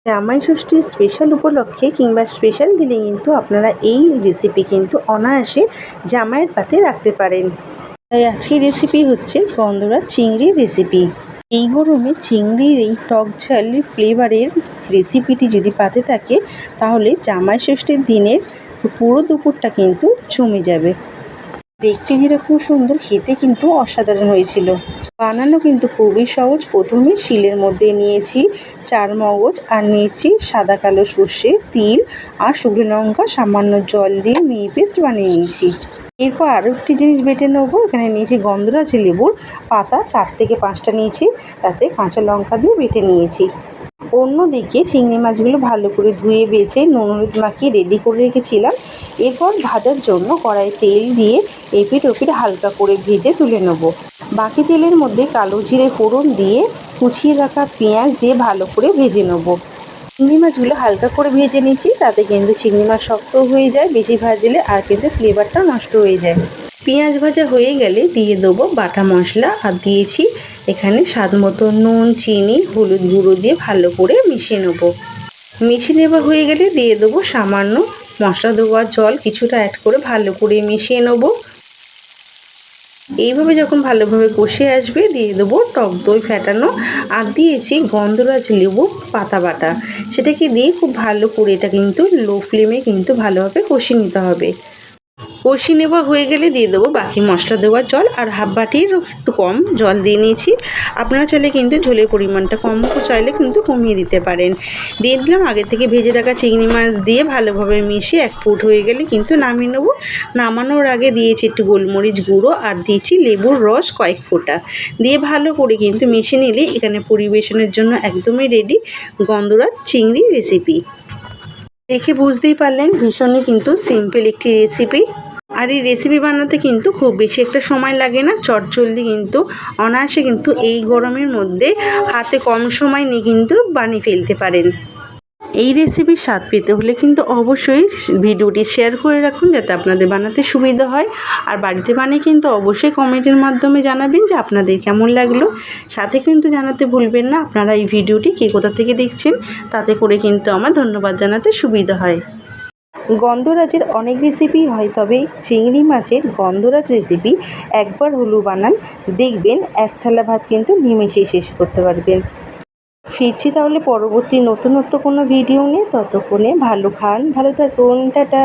জামাই ষষ্ঠীর স্পেশাল উপলক্ষে কিংবা স্পেশাল দিনে কিন্তু আপনারা এই রেসিপি কিন্তু অনায়াসে জামাইয়ের পাতে রাখতে পারেন। তাই আজকের রেসিপি হচ্ছে গন্ধরাজ চিংড়ির রেসিপি। এই গরমে চিংড়ির এই টক ঝাল ফ্লেভারের রেসিপিটি যদি পাতে থাকে তাহলে জামাই ষষ্ঠীর দিনের পুরো দুপুরটা কিন্তু জমে যাবে। দেখতে যেরকম সুন্দর, খেতে কিন্তু অসাধারণ হয়েছিল। বানানো কিন্তু খুবই সহজ। প্রথমে শিলের মধ্যে নিয়েছি 4 মগজ আর নিয়েছি সাদা কালো সর্ষে, তিল আর শুকনো লঙ্কা সামান্য জল দিয়ে মিহি পেস্ট বানিয়ে নিয়েছি। এরপর আরও একটি জিনিস বেটে নেবো। এখানে নিয়েছি গন্ধরাজ লেবুর পাতা 4 থেকে 5টা নিয়েছি, তাতে কাঁচা লঙ্কা দিয়ে বেটে নিয়েছি। অন্যদিকে চিংড়ি মাছগুলো ভালো করে ধুয়ে বেছে নুন হলুদ মাখিয়ে রেডি করে রেখেছিলাম। এরপর ভাজার জন্য কড়াই তেল দিয়ে এপিঠ ওপিঠ হালকা করে ভেজে তুলে নেব। বাকি তেলের মধ্যে কালো জিরে ফোড়ন দিয়ে কুচিয়ে রাখা পেঁয়াজ দিয়ে ভালো করে ভেজে নেব। চিংড়ি মাছগুলো হালকা করে ভেজে নিচ্ছি, তাতে কিন্তু চিংড়ি মাছ শক্ত হয়ে যায় বেশি ভাজলে, আর কিন্তু ফ্লেভারটা নষ্ট হয়ে যায়। পেঁয়াজ ভাজা হয়ে গেলে দিয়ে দেবো বাটা মশলা, আর দিয়েছি এখানে স্বাদ মতো নুন, চিনি, হলুদ গুঁড়ো দিয়ে ভালো করে মিশিয়ে নেব। মিশিয়ে নেওয়া হয়ে গেলে দিয়ে দেবো সামান্য মশলা দেওয়ার জল কিছুটা অ্যাড করে ভালো করে মিশিয়ে নেব। এইভাবে যখন ভালোভাবে কষে আসবে দিয়ে দেবো টক দই ফেটানো, আর দিয়েছি গন্ধরাজ লেবু পাতা বাটা। সেটাকে দিয়ে খুব ভালো করে এটা কিন্তু লো ফ্লেমে কিন্তু ভালোভাবে কষিয়ে নিতে হবে। কষিয়ে নেওয়া হয়ে গেলে দিয়ে দেবো বাকি মশলা দেওয়ার জল, আর হাফ বাটির একটু কম জল দিয়ে নিয়েছি। আপনারা চাইলে কিন্তু ঝোলের পরিমাণটা কম চাইলে কিন্তু কমিয়ে দিতে পারেন। দিয়ে দিলাম আগে থেকে ভেজে রাখা চিংড়ি মাছ দিয়ে ভালোভাবে মিশিয়ে এক ফুট হয়ে গেলে কিন্তু নামিয়ে নেবো। নামানোর আগে দিয়েছি একটু গোলমরিচ গুঁড়ো, আর দিয়েছি লেবুর রস কয়েক ফোঁটা দিয়ে ভালো করে কিন্তু মিশিয়ে নিলে এখানে পরিবেশনের জন্য একদমই রেডি গন্ধরাজ চিংড়ি রেসিপি। দেখে বুঝতেই পারলেন ভীষণই কিন্তু সিম্পল একটি রেসিপি। আর এই রেসিপি বানাতে কিন্তু খুব বেশি একটা সময় লাগে না, চটজলদি কিন্তু অনায়াসে কিন্তু এই গরমের মধ্যে হাতে কম সময় নিয়ে কিন্তু বানিয়ে ফেলতে পারেন। এই রেসিপির স্বাদ পেতে হলে কিন্তু অবশ্যই ভিডিওটি শেয়ার করে রাখুন যাতে আপনাদের বানাতে সুবিধা হয়। আর বাড়িতে বানিয়ে কিন্তু অবশ্যই কমেন্টের মাধ্যমে জানাবেন যে আপনাদের কেমন লাগলো। সাথে কিন্তু জানাতে ভুলবেন না আপনারা এই ভিডিওটি কে কোথা থেকে দেখছেন, তাতে করে কিন্তু আমার ধন্যবাদ জানাতে সুবিধা হয়। গন্ধরাজের অনেক রেসিপি হয়, তবে চিংড়ি মাছের গন্ধরাজ রেসিপি একবার হলেও বানান, দেখবেন এক থালা ভাত কিন্তু নিমেষেই শেষ করতে পারবেন। ফিরছি তাহলে পরবর্তী নতুনত্ব কোনো ভিডিও নিয়ে। ততক্ষণে ভালো খান, ভালো থাকুন, টাটা।